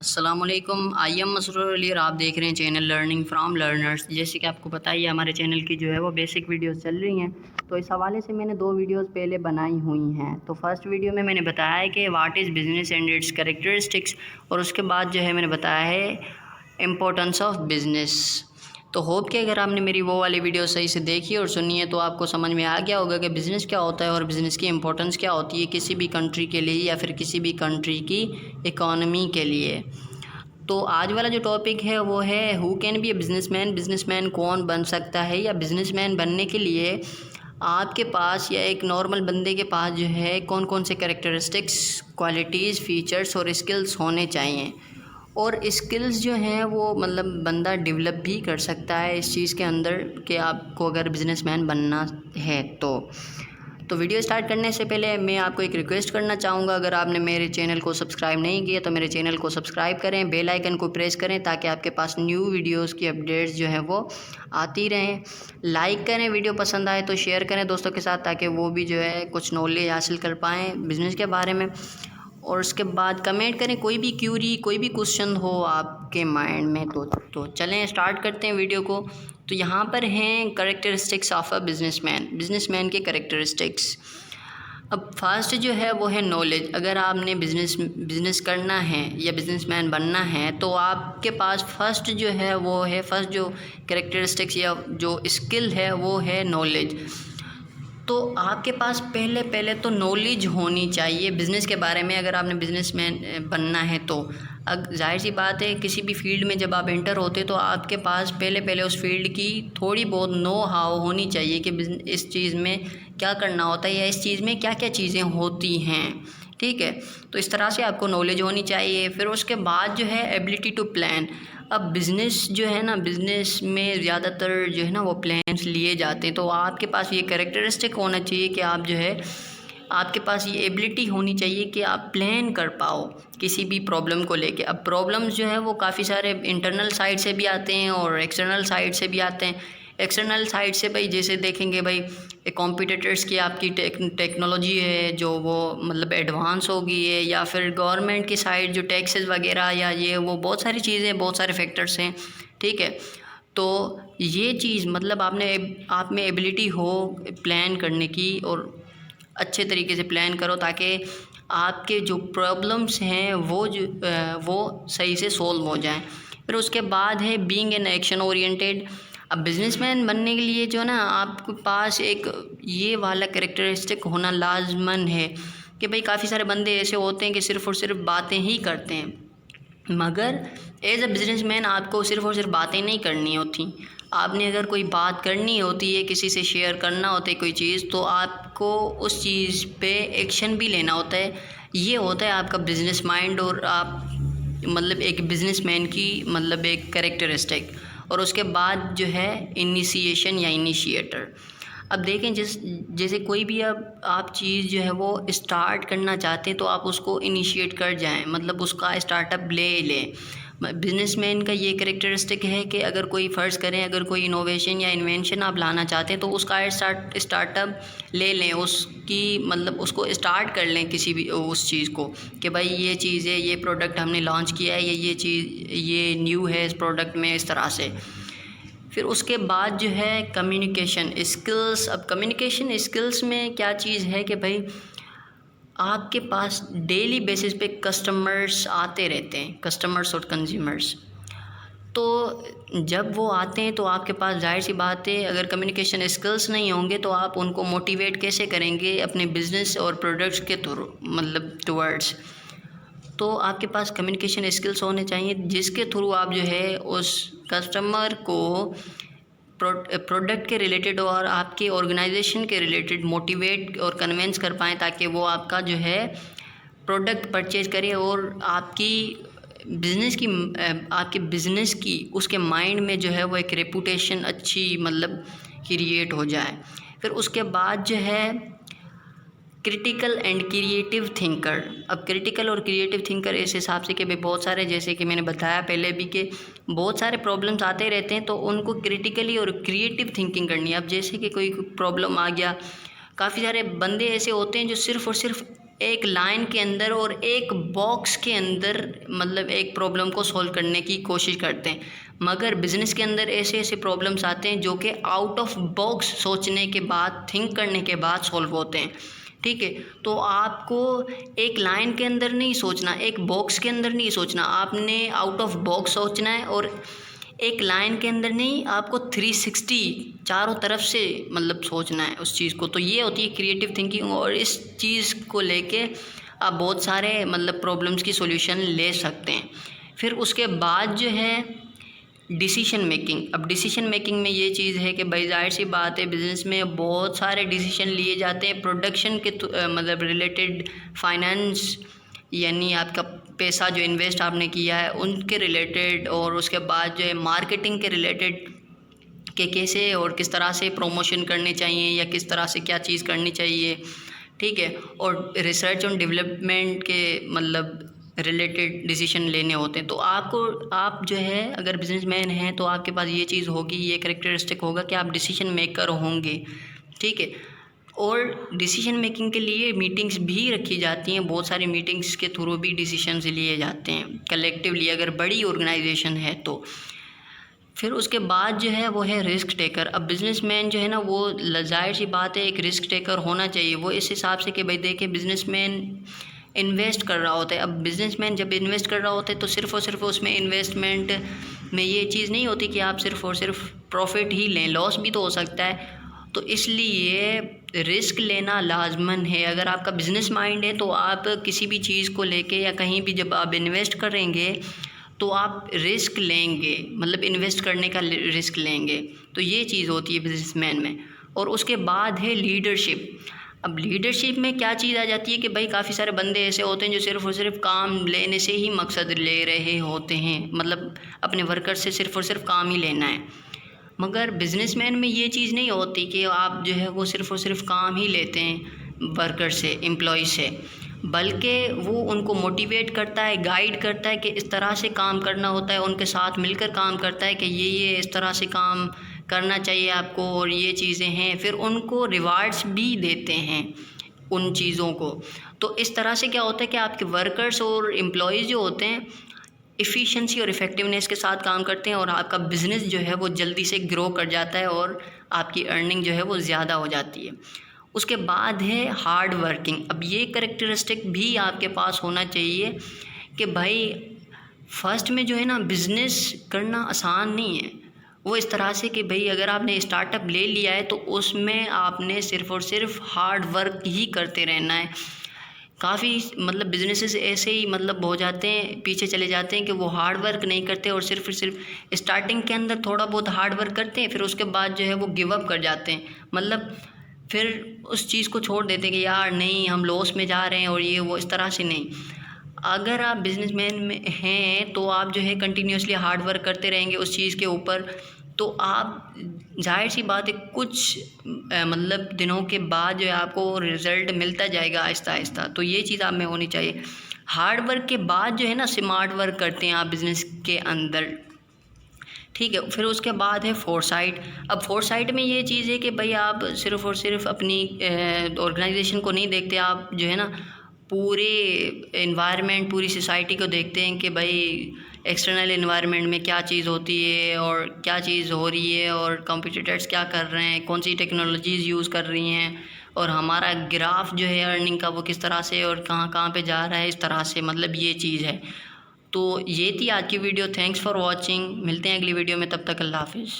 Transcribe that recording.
अस्सलामुअलैकुम। I am Masroor Ali और आप देख रहे हैं चैनल लर्निंग फ्रॉम लर्नर्स। जैसे कि आपको पता ही है हमारे चैनल की जो है वो बेसिक वीडियोस चल रही हैं, तो इस हवाले से मैंने 2 वीडियोस पहले बनाई हुई हैं। तो फर्स्ट वीडियो में मैंने बताया है कि what is business and it's characteristics, और उसके बाद जो है मैंने बताया है इम्पोर्टेंस ऑफ बिज़नेस। तो होप कि अगर आपने मेरी वो वाली वीडियो सही से देखी और सुनी है तो आपको समझ में आ गया होगा कि बिज़नेस क्या होता है और बिज़नेस की इम्पोर्टेंस क्या होती है किसी भी कंट्री के लिए या फिर किसी भी कंट्री की इकॉनमी के लिए। तो आज वाला जो टॉपिक है वो है who can be A businessman. Businessman कौन बन सकता है, या बिज़नेसमैन बनने के लिए आपके पास या एक नॉर्मल बंदे के पास जो है कौन कौन से कैरेक्टरिस्टिक्स, क्वालिटीज़, फीचर्स और स्किल्स होने चाहिए। और स्किल्स जो हैं वो मतलब बंदा डेवलप भी कर सकता है इस चीज़ के अंदर कि आपको अगर बिज़नेसमैन बनना है तो वीडियो स्टार्ट करने से पहले मैं आपको एक रिक्वेस्ट करना चाहूँगा, अगर आपने मेरे चैनल को सब्सक्राइब नहीं किया तो मेरे चैनल को सब्सक्राइब करें, बेल आइकन को प्रेस करें ताकि आपके पास न्यू वीडियोस की अपडेट्स जो है वो आती रहें। लाइक करें, वीडियो पसंद आए तो शेयर करें दोस्तों के साथ ताकि वो भी जो है कुछ नॉलेज हासिल कर पाएँ बिज़नेस के बारे में। और उसके बाद कमेंट करें कोई भी क्यूरी, कोई भी क्वेश्चन हो आपके माइंड में तो चलें स्टार्ट करते हैं वीडियो को। तो यहाँ पर हैं characteristics of a businessman, businessman के कैरेक्टरिस्टिक्स। अब फर्स्ट जो है वो है नॉलेज। अगर आपने बिज़नेस करना है या बिज़नेसमैन बनना है तो आपके पास फर्स्ट जो है वो है, फर्स्ट जो कैरेक्टरिस्टिक्स या जो स्किल है वो है नॉलेज। तो आपके पास पहले तो नॉलेज होनी चाहिए बिज़नेस के बारे में। अगर आपने बिज़नेसमैन बनना है तो जाहिर सी बात है किसी भी फील्ड में जब आप एंटर होते तो आपके पास पहले उस फील्ड की थोड़ी बहुत नो हाउ होनी चाहिए कि इस चीज़ में क्या करना होता है या इस चीज़ में क्या क्या चीज़ें होती हैं, ठीक है। तो इस तरह से आपको नॉलेज होनी चाहिए। फिर उसके बाद जो है एबिलिटी टू प्लान। अब बिज़नेस जो है ना, बिज़नेस में ज़्यादातर जो है ना वो प्लान्स लिए जाते हैं, तो आपके पास ये कैरेक्टरिस्टिक होना चाहिए कि आप जो है आपके पास ये एबिलिटी होनी चाहिए कि आप प्लान कर पाओ किसी भी प्रॉब्लम को लेके। अब प्रॉब्लम्स जो है वो काफ़ी सारे इंटरनल साइड से भी आते हैं और एक्सटर्नल साइड से भी आते हैं। एक्सटर्नल साइड से भाई जैसे देखेंगे भाई कॉम्पिटिटर्स की आपकी टेक्नोलॉजी है जो वो मतलब एडवांस हो गई है, या फिर गवर्नमेंट की साइड जो टैक्सेस वगैरह या ये वो बहुत सारी चीज़ें, बहुत सारे फैक्टर्स हैं, ठीक है। तो ये चीज़ मतलब आप में एबिलिटी हो प्लान करने की, और अच्छे तरीके से प्लान करो ताकि आपके जो प्रॉब्लम्स हैं वो सही से सॉल्व हो जाएं। फिर उसके बाद है बीइंग एन एक्शन ओरिएंटेड। अब बिज़नेसमैन बनने के लिए जो ना आपके पास एक ये वाला कैरेक्टरिस्टिक होना लाजमन है कि भाई काफ़ी सारे बंदे ऐसे होते हैं कि सिर्फ़ और सिर्फ बातें ही करते हैं, मगर एज अ बिज़नेसमैन आपको सिर्फ़ और सिर्फ बातें नहीं करनी होती। आपने अगर कोई बात करनी होती है, किसी से शेयर करना होता है कोई चीज़, तो आपको उस चीज़ पे एक्शन भी लेना होता है। ये होता है आपका बिज़नेस माइंड और आप मतलब एक बिज़नेसमैन की मतलब एक कैरेक्टरिस्टिक। और उसके बाद जो है इनिशिएशन या इनिशिएटर। अब देखें जैसे कोई भी अब आप चीज़ जो है वो स्टार्ट करना चाहते हैं तो आप उसको इनिशिएट कर जाएं, मतलब उसका स्टार्टअप ले लें। बिजनेसमैन का ये कैरेक्टरिस्टिक है कि अगर कोई फ़र्ज़ करें अगर कोई इनोवेशन या इन्वेंशन आप लाना चाहते हैं तो उसका स्टार्टअप ले लें, उसकी मतलब उसको स्टार्ट कर लें किसी भी उस चीज़ को कि भाई ये चीज़ है, ये प्रोडक्ट हमने लॉन्च किया है, ये चीज़ ये न्यू है इस प्रोडक्ट में, इस तरह से। फिर उसके बाद जो है कम्युनिकेशन स्किल्स। अब कम्युनिकेशन स्किल्स में क्या चीज़ है कि भाई आपके पास डेली बेसिस पे कस्टमर्स आते रहते हैं, कस्टमर्स और कंज्यूमर्स। तो जब वो आते हैं तो आपके पास जाहिर सी बात है अगर कम्युनिकेशन स्किल्स नहीं होंगे तो आप उनको मोटिवेट कैसे करेंगे अपने बिज़नेस और प्रोडक्ट्स के थ्रू मतलब टुवर्ड्स। तो आपके पास कम्युनिकेशन स्किल्स होने चाहिए जिसके थ्रू आप जो है उस कस्टमर को प्रोडक्ट के रिलेटेड और आपके ऑर्गेनाइजेशन के रिलेटेड मोटिवेट और कन्विंस कर पाएँ ताकि वो आपका जो है प्रोडक्ट परचेज़ करे और आपके बिज़नेस की उसके माइंड में जो है वो एक रेपुटेशन अच्छी मतलब क्रिएट हो जाए। फिर उसके बाद जो है क्रिटिकल एंड क्रिएटिव थिंकर। अब क्रिटिकल और क्रिएटिव थिंकर इस हिसाब से कि भाई बहुत सारे, जैसे कि मैंने बताया पहले भी कि बहुत सारे प्रॉब्लम्स आते रहते हैं तो उनको क्रिटिकली और क्रिएटिव थिंकिंग करनी है। अब जैसे कि कोई प्रॉब्लम आ गया, काफ़ी सारे बंदे ऐसे होते हैं जो सिर्फ़ और सिर्फ एक लाइन के अंदर और एक बॉक्स के अंदर मतलब एक प्रॉब्लम को सॉल्व करने की कोशिश करते हैं, मगर बिज़नेस के अंदर ऐसे ऐसे प्रॉब्लम्स आते हैं जो कि आउट ऑफ बॉक्स सोचने के बाद, थिंक करने के बाद सॉल्व होते हैं। ठीक है, तो आपको एक लाइन के अंदर नहीं सोचना, एक बॉक्स के अंदर नहीं सोचना, आपने आउट ऑफ बॉक्स सोचना है। और एक लाइन के अंदर नहीं, आपको 360 चारों तरफ से मतलब सोचना है उस चीज़ को। तो ये होती है क्रिएटिव थिंकिंग, और इस चीज़ को लेके आप बहुत सारे मतलब प्रॉब्लम्स की सॉल्यूशन ले सकते हैं। फिर उसके बाद जो है डिसीशन मेकिंग। अब डिसीशन मेकिंग में ये चीज़ है कि भाई जाहिर सी बात है बिज़नेस में बहुत सारे डिसीशन लिए जाते हैं प्रोडक्शन के मतलब रिलेटेड, फाइनेंस यानी आपका पैसा जो इन्वेस्ट आपने किया है उनके रिलेटेड, और उसके बाद जो है मार्केटिंग के रिलेटेड कि कैसे और किस तरह से प्रमोशन करने चाहिए या किस तरह से क्या चीज़ करनी चाहिए। ठीक है, और रिसर्च और डेवलपमेंट के मतलब रिलेटेड डिसीजन लेने होते हैं। तो आप जो है अगर बिजनेसमैन हैं तो आपके पास ये चीज़ होगी, ये कैरेक्टरिस्टिक होगा कि आप डिसीजन मेकर होंगे। ठीक है, और डिसीजन मेकिंग के लिए मीटिंग्स भी रखी जाती हैं, बहुत सारी मीटिंग्स के थ्रू भी डिसीजंस लिए जाते हैं कलेक्टिवली, अगर बड़ी ऑर्गेनाइजेशन है तो। फिर उसके बाद जो है वो है रिस्क टेकर। अब बिजनेसमैन जो है ना वो जाहिर सी बात है एक रिस्क टेकर होना चाहिए, वो इस हिसाब से कि भाई देखे बिजनेसमैन इन्वेस्ट कर रहा होता है। अब बिजनेसमैन जब इन्वेस्ट कर रहा होता है तो सिर्फ़ और सिर्फ उसमें इन्वेस्टमेंट में ये चीज़ नहीं होती कि आप सिर्फ़ और सिर्फ प्रॉफिट ही लें, लॉस भी तो हो सकता है। तो इसलिए रिस्क लेना लाजमन है। अगर आपका बिज़नेस माइंड है तो आप किसी भी चीज़ को लेके या कहीं भी जब आप इन्वेस्ट करेंगे तो आप रिस्क लेंगे, मतलब इन्वेस्ट करने का रिस्क लेंगे। तो ये चीज़ होती है बिजनेसमैन में। और उसके बाद है लीडरशिप। अब लीडरशिप में क्या चीज़ आ जाती है कि भाई काफ़ी सारे बंदे ऐसे होते हैं जो सिर्फ़ और सिर्फ काम लेने से ही मकसद ले रहे होते हैं, मतलब अपने वर्कर से सिर्फ़ और सिर्फ काम ही लेना है। मगर बिजनेसमैन में ये चीज़ नहीं होती कि आप जो है वो सिर्फ़ और सिर्फ काम ही लेते हैं वर्कर से, एम्प्लॉय से, बल्कि वो उनको मोटिवेट करता है, गाइड करता है कि इस तरह से काम करना होता है, उनके साथ मिलकर काम करता है कि ये इस तरह से काम करना चाहिए आपको और ये चीज़ें हैं। फिर उनको रिवार्ड्स भी देते हैं उन चीज़ों को। तो इस तरह से क्या होता है कि आपके वर्कर्स और एम्प्लॉयज़ जो होते हैं एफिशिएंसी और इफ़ेक्टिवनेस के साथ काम करते हैं, और आपका बिज़नेस जो है वो जल्दी से ग्रो कर जाता है और आपकी अर्निंग जो है वो ज़्यादा हो जाती है। उसके बाद है हार्ड वर्किंग। अब ये कैरेक्टरिस्टिक भी आपके पास होना चाहिए कि भाई फर्स्ट में जो है ना बिज़नेस करना आसान नहीं है। वो इस तरह से कि भाई अगर आपने स्टार्टअप ले लिया है तो उसमें आपने सिर्फ़ और सिर्फ हार्ड वर्क ही करते रहना है। काफ़ी मतलब बिजनेसेस ऐसे ही मतलब हो जाते हैं, पीछे चले जाते हैं कि वो हार्ड वर्क नहीं करते और सिर्फ स्टार्टिंग के अंदर थोड़ा बहुत हार्ड वर्क करते हैं, फिर उसके बाद जो है वो गिव अप कर जाते हैं, मतलब फिर उस चीज़ को छोड़ देते हैं कि यार नहीं हम लॉस में जा रहे हैं और ये वो, इस तरह से नहीं। अगर आप बिजनेसमैन में हैं तो आप जो है कंटिन्यूसली हार्ड वर्क करते रहेंगे उस चीज़ के ऊपर, तो आप जाहिर सी बात है कुछ मतलब दिनों के बाद जो है आपको रिज़ल्ट मिलता जाएगा आहिस्ता आहिस्ता। तो ये चीज़ आप में होनी चाहिए। हार्ड वर्क के बाद जो है ना स्मार्ट वर्क करते हैं आप बिज़नेस के अंदर। ठीक है, फिर उसके बाद है फोरसाइट। अब फोरसाइट में ये चीज़ है कि भाई आप सिर्फ़ और सिर्फ अपनी ऑर्गेनाइजेशन को नहीं देखते, आप जो है ना पूरे एनवायरनमेंट, पूरी सोसाइटी को देखते हैं कि भाई एक्सटर्नल एनवायरनमेंट में क्या चीज़ होती है और क्या चीज़ हो रही है और कॉम्पिटिटर्स क्या कर रहे हैं, कौन सी टेक्नोलॉजीज़ यूज़ कर रही हैं, और हमारा ग्राफ जो है अर्निंग का वो किस तरह से और कहाँ कहाँ पे जा रहा है, इस तरह से, मतलब ये चीज़ है। तो ये थी आज की वीडियो। Thanks for watching. मिलते हैं अगली वीडियो में, तब तक अल्लाह हाफिज़।